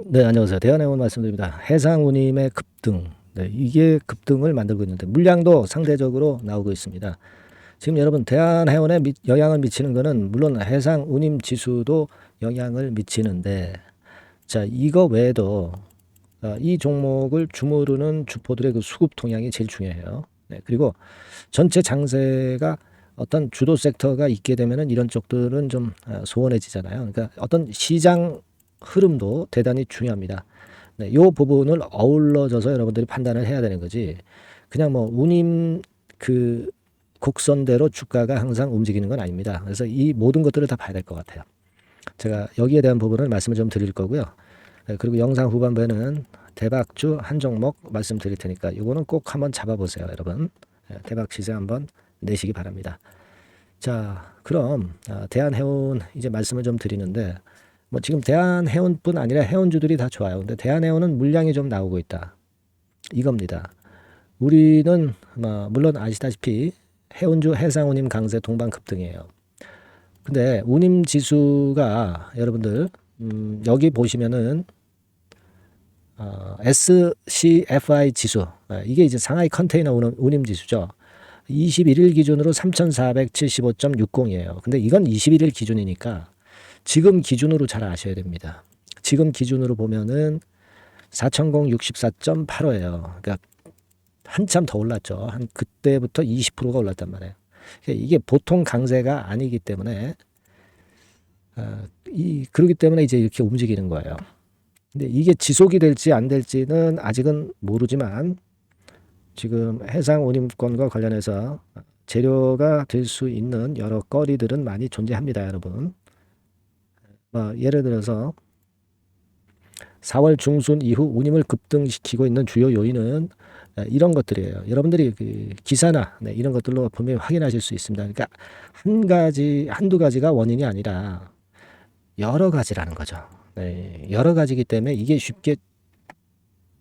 네, 안녕하세요. 대한해운 말씀드립니다. 해상운임의 급등. 네, 이게 급등을 만들고 있는데 물량도 상대적으로 나오고 있습니다. 지금 여러분 대한해운에 영향을 미치는 거는 물론 해상운임 지수도 영향을 미치는데 자, 이거 외에도 이 종목을 주무르는 주포들의 그 수급 동향이 제일 중요해요. 네, 그리고 전체 장세가 어떤 주도 섹터가 있게 되면은 이런 쪽들은 좀 소원해지잖아요. 그러니까 어떤 시장 흐름도 대단히 중요합니다. 네, 요 부분을 어우러져서 여러분들이 판단을 해야 되는 거지. 그냥 뭐 운임 그 곡선대로 주가가 항상 움직이는 건 아닙니다. 그래서 이 모든 것들을 다 봐야 될 것 같아요. 제가 여기에 대한 부분을 말씀을 좀 드릴 거고요. 네, 그리고 영상 후반부에는 대박주 한 종목 말씀드릴 테니까 이거는 꼭 한번 잡아보세요, 여러분. 네, 대박 시세 한번 내시기 바랍니다. 자, 그럼 대한해운 이제 말씀을 좀 드리는데 뭐 지금 대한해운뿐 아니라 해운주들이 다 좋아요. 근데 대한해운은 물량이 좀 나오고 있다. 이겁니다. 우리는 뭐 물론 아시다시피 해운주 해상운임 강세 동반 급등이에요. 근데 운임 지수가 여러분들 여기 보시면은 SCFI 지수 이게 이제 상하이 컨테이너 운임 지수죠. 21일 기준으로 3,475.60이에요. 근데 이건 21일 기준이니까 지금 기준으로 잘 아셔야 됩니다. 지금 기준으로 보면은 4,064.85예요. 그러니까 한참 더 올랐죠. 한 그때부터 20%가 올랐단 말이에요. 그러니까 이게 보통 강세가 아니기 때문에 그러기 때문에 이제 이렇게 움직이는 거예요. 근데 이게 지속이 될지 안 될지는 아직은 모르지만 지금 해상 운임권과 관련해서 재료가 될 수 있는 여러 거리들은 많이 존재합니다, 여러분. 예를 들어서 4월 중순 이후 운임을 급등시키고 있는 주요 요인은 이런 것들이에요. 여러분들이 그 기사나 이런 것들로 분명히 확인하실 수 있습니다. 그러니까 한두 가지가 원인이 아니라 여러 가지라는 거죠. 네, 여러 가지이기 때문에 이게 쉽게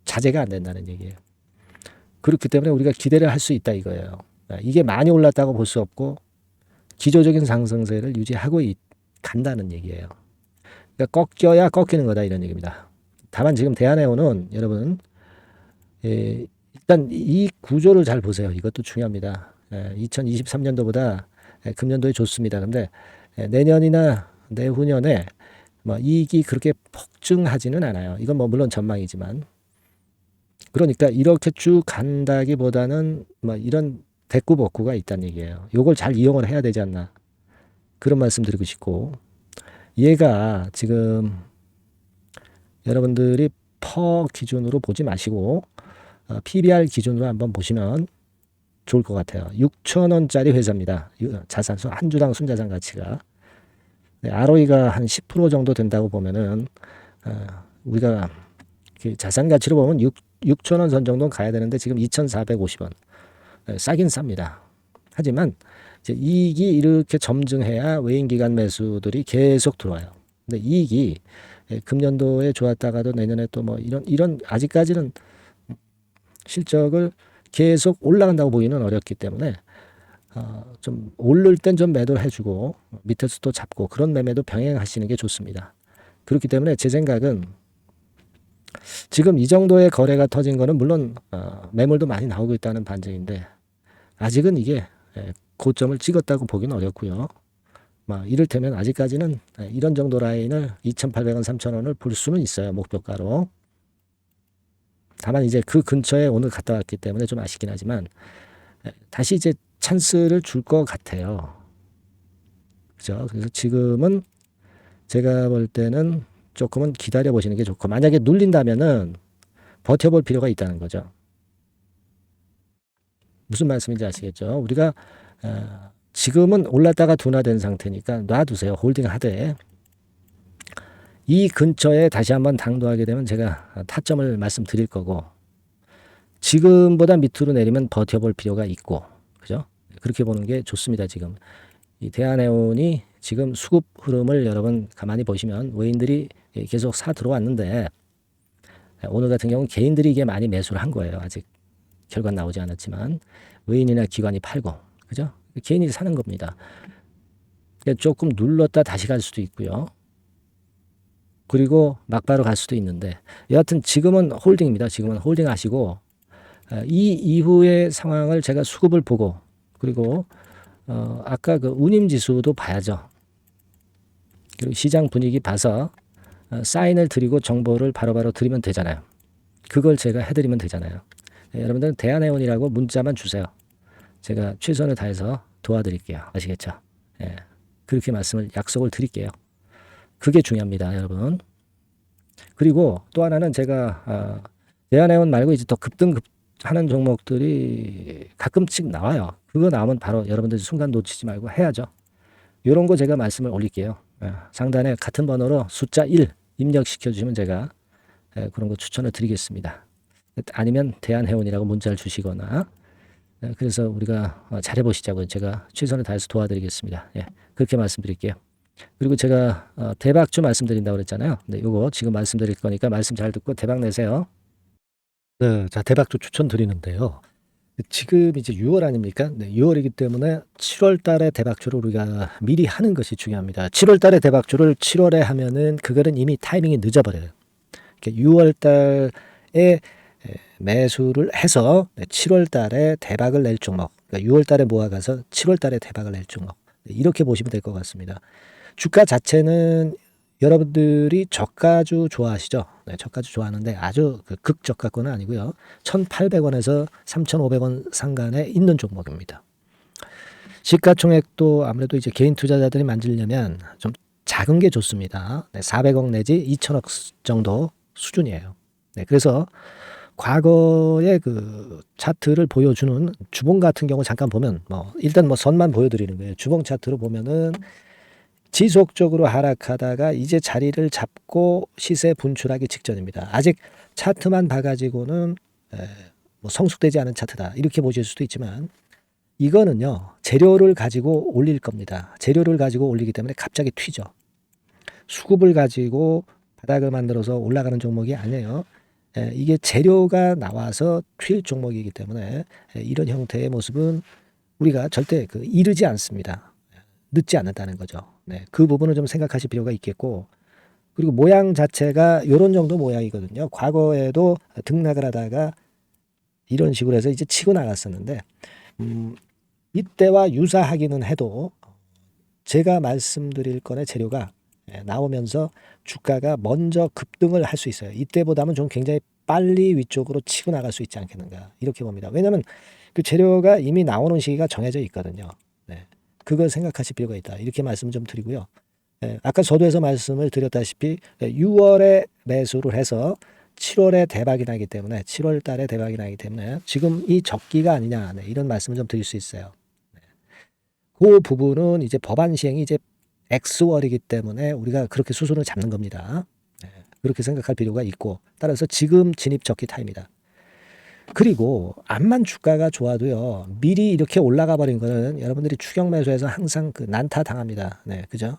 자제가 안 된다는 얘기예요. 그렇기 때문에 우리가 기대를 할 수 있다 이거예요. 이게 많이 올랐다고 볼 수 없고 기조적인 상승세를 유지하고 간다는 얘기예요. 그러니까 꺾여야 꺾이는 거다 이런 얘기입니다. 다만 지금 대한해운은 여러분 일단 이 구조를 잘 보세요. 이것도 중요합니다. 2023년도보다 금년도에 좋습니다. 근데 내년이나 내후년에 뭐 이익이 그렇게 폭증하지는 않아요. 이건 뭐 물론 전망이지만 그러니까 이렇게 쭉 간다기보다는 뭐 이런 대꾸복구가 있다는 얘기예요. 요걸 잘 이용을 해야 되지 않나 그런 말씀 드리고 싶고 얘가 지금 여러분들이 퍼 기준으로 보지 마시고 PBR 기준으로 한번 보시면 좋을 것 같아요. 6,000원짜리 회사입니다. 자산수 한 주당 순자산 가치가 ROE가 한 10% 정도 된다고 보면은 우리가 자산 가치로 보면 6,000원 선 정도는 가야 되는데 지금 2,450원 싸긴 쌉니다. 하지만 이제 이익이 이렇게 점증해야 외인 기관 매수들이 계속 들어와요. 근데 이익이 금년도에 좋았다가도 내년에 또 뭐 이런 아직까지는 실적을 계속 올라간다고 보기는 어렵기 때문에 좀 오를 땐 좀 매도를 해주고 밑에서 또 잡고 그런 매매도 병행하시는 게 좋습니다. 그렇기 때문에 제 생각은 지금 이 정도의 거래가 터진 거는 물론 매물도 많이 나오고 있다는 반증인데 아직은 이게 고점을 찍었다고 보기는 어렵고요. 이를테면 아직까지는 이런 정도 라인을 2,800원, 3,000원을 볼 수는 있어요. 목표가로. 다만 이제 그 근처에 오늘 갔다 왔기 때문에 좀 아쉽긴 하지만 다시 이제 찬스를 줄 것 같아요. 그죠? 그래서 지금은 제가 볼 때는 조금은 기다려 보시는 게 좋고 만약에 눌린다면은 버텨볼 필요가 있다는 거죠. 무슨 말씀인지 아시겠죠? 우리가 지금은 올랐다가 둔화된 상태니까 놔두세요. 홀딩 하되 이 근처에 다시 한번 당도하게 되면 제가 타점을 말씀드릴 거고 지금보다 밑으로 내리면 버텨볼 필요가 있고 그죠? 그렇게 보는 게 좋습니다. 지금 이 대한해운이 지금 수급 흐름을 여러분 가만히 보시면 외인들이 계속 사 들어왔는데 오늘 같은 경우는 개인들이 이게 많이 매수를 한 거예요. 아직 결과 나오지 않았지만 외인이나 기관이 팔고 그죠? 개인이 사는 겁니다. 조금 눌렀다 다시 갈 수도 있고요. 그리고 막바로 갈 수도 있는데 여하튼 지금은 홀딩입니다. 지금은 홀딩 하시고 이 이후의 상황을 제가 수급을 보고 그리고 아까 그 운임 지수도 봐야죠. 그리고 시장 분위기 봐서 사인을 드리고 정보를 바로바로 드리면 되잖아요. 그걸 제가 해드리면 되잖아요. 여러분들은 대한해운이라고 문자만 주세요. 제가 최선을 다해서 도와드릴게요. 아시겠죠? 예, 그렇게 말씀을 약속을 드릴게요. 그게 중요합니다, 여러분. 그리고 또 하나는 제가 대한해운 말고 이제 더 급등하는 종목들이 가끔씩 나와요. 그거 나오면 바로 여러분들 순간 놓치지 말고 해야죠. 이런 거 제가 말씀을 올릴게요. 상단에 같은 번호로 숫자 1 입력시켜 주시면 제가 그런 거 추천을 드리겠습니다. 아니면 대한해운이라고 문자를 주시거나 그래서 우리가 잘해보시자고 제가 최선을 다해서 도와드리겠습니다. 예, 그렇게 말씀드릴게요. 그리고 제가 대박주 말씀드린다고 그랬잖아요. 네, 요거 지금 말씀드릴 거니까 말씀 잘 듣고 대박 내세요. 네, 자 대박주 추천드리는데요. 지금 이제 6월 아닙니까? 네, 6월이기 때문에 7월 달에 대박주를 우리가 미리 하는 것이 중요합니다. 7월 달에 대박주를 7월에 하면은 그거는 이미 타이밍이 늦어버려요. 6월 달에 매수를 해서 7월 달에 대박을 낼 종목, 그러니까 6월 달에 모아가서 7월 달에 대박을 낼 종목, 이렇게 보시면 될 것 같습니다. 주가 자체는 여러분들이 저가주 좋아하시죠? 네, 저가주 좋아하는데 아주 극저가권은 아니고요. 1,800원에서 3,500원 상간에 있는 종목입니다. 시가총액도 아무래도 이제 개인 투자자들이 만지려면 좀 작은 게 좋습니다. 네, 400억 내지 2천억 정도 수준이에요. 네, 그래서 과거의 그 차트를 보여주는 주봉 같은 경우 잠깐 보면 일단 선만 보여드리는 거예요. 주봉 차트로 보면은 지속적으로 하락하다가 이제 자리를 잡고 시세 분출하기 직전입니다. 아직 차트만 봐가지고는 성숙되지 않은 차트다 이렇게 보실 수도 있지만 이거는요 재료를 가지고 올릴 겁니다. 재료를 가지고 올리기 때문에 갑자기 튀죠. 수급을 가지고 바닥을 만들어서 올라가는 종목이 아니에요. 이게 재료가 나와서 튈 종목이기 때문에 이런 형태의 모습은 우리가 절대 이르지 않습니다. 늦지 않는다는 거죠. 네, 그 부분을 좀 생각하실 필요가 있겠고 그리고 모양 자체가 이런 정도 모양이거든요. 과거에도 등락을 하다가 이런 식으로 해서 이제 치고 나갔었는데 이때와 유사하기는 해도 제가 말씀드릴 건의 재료가 나오면서 주가가 먼저 급등을 할 수 있어요. 이때보다는 좀 굉장히 빨리 위쪽으로 치고 나갈 수 있지 않겠는가 이렇게 봅니다. 왜냐하면 그 재료가 이미 나오는 시기가 정해져 있거든요. 네. 그걸 생각하실 필요가 있다. 이렇게 말씀 좀 드리고요. 아까 서두에서 말씀을 드렸다시피 6월에 매수를 해서 7월에 대박이 나기 때문에 7월 달에 대박이 나기 때문에 지금 이 적기가 아니냐 이런 말씀을 좀 드릴 수 있어요. 그 부분은 이제 법안 시행이 이제 X월이기 때문에 우리가 그렇게 수순을 잡는 겁니다. 그렇게 생각할 필요가 있고 따라서 지금 진입 적기 타입니다. 그리고 암만 주가가 좋아도요 미리 이렇게 올라가 버린 거는 여러분들이 추격 매수해서 항상 난타 당합니다. 네, 그죠?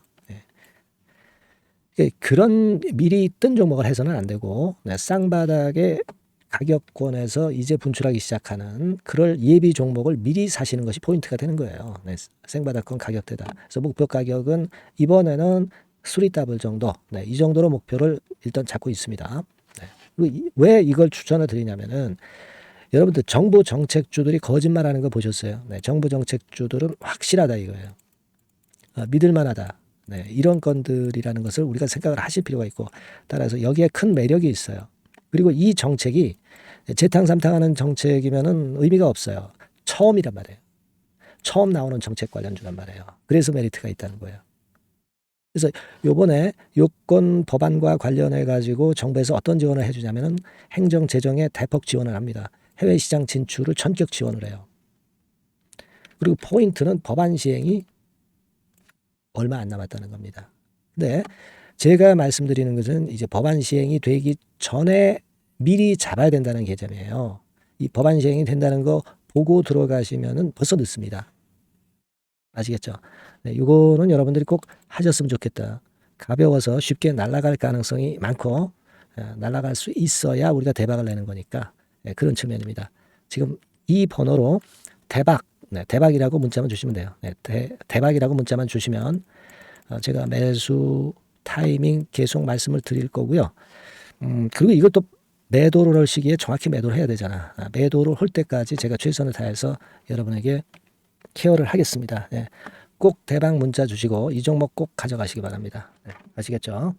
네. 그런 미리 뜬 종목을 해서는 안 되고 쌍바닥의 가격권에서 이제 분출하기 시작하는 그럴 예비 종목을 미리 사시는 것이 포인트가 되는 거예요. 네, 생바닥권 가격대다. 그래서 목표 가격은 이번에는 3더블 정도, 이 정도로 목표를 일단 잡고 있습니다. 네. 왜 이걸 추천을 드리냐면은 여러분들 정부 정책주들이 거짓말하는 거 보셨어요? 네, 정부 정책주들은 확실하다 이거예요. 믿을만하다. 네, 이런 건들이라는 것을 우리가 생각을 하실 필요가 있고 따라서 여기에 큰 매력이 있어요. 그리고 이 정책이 재탕삼탕하는 정책이면은 의미가 없어요. 처음이란 말이에요. 처음 나오는 정책 관련주란 말이에요. 그래서 메리트가 있다는 거예요. 그래서 요번에 요건 법안과 관련해 가지고 정부에서 어떤 지원을 해주냐면은 행정 재정에 대폭 지원을 합니다. 해외 시장 진출을 전격 지원을 해요. 그리고 포인트는 법안 시행이 얼마 안 남았다는 겁니다. 근데 제가 말씀드리는 것은 이제 법안 시행이 되기 전에 미리 잡아야 된다는 개념이에요. 이 법안 시행이 된다는 거 보고 들어가시면은 벌써 늦습니다. 아시겠죠? 네, 이거는 여러분들이 꼭 하셨으면 좋겠다. 가벼워서 쉽게 날아갈 가능성이 많고 날아갈 수 있어야 우리가 대박을 내는 거니까 그런 측면입니다. 지금 이 번호로 대박, 대박이라고 문자만 주시면 돼요. 대박이라고 문자만 주시면 제가 매수 타이밍 계속 말씀을 드릴 거고요. 그리고 이것도 매도를 할 시기에 정확히 매도를 해야 되잖아. 매도를 할 때까지 제가 최선을 다해서 여러분에게 케어를 하겠습니다. 꼭 대박 문자 주시고 이 종목 꼭 가져가시기 바랍니다. 아시겠죠?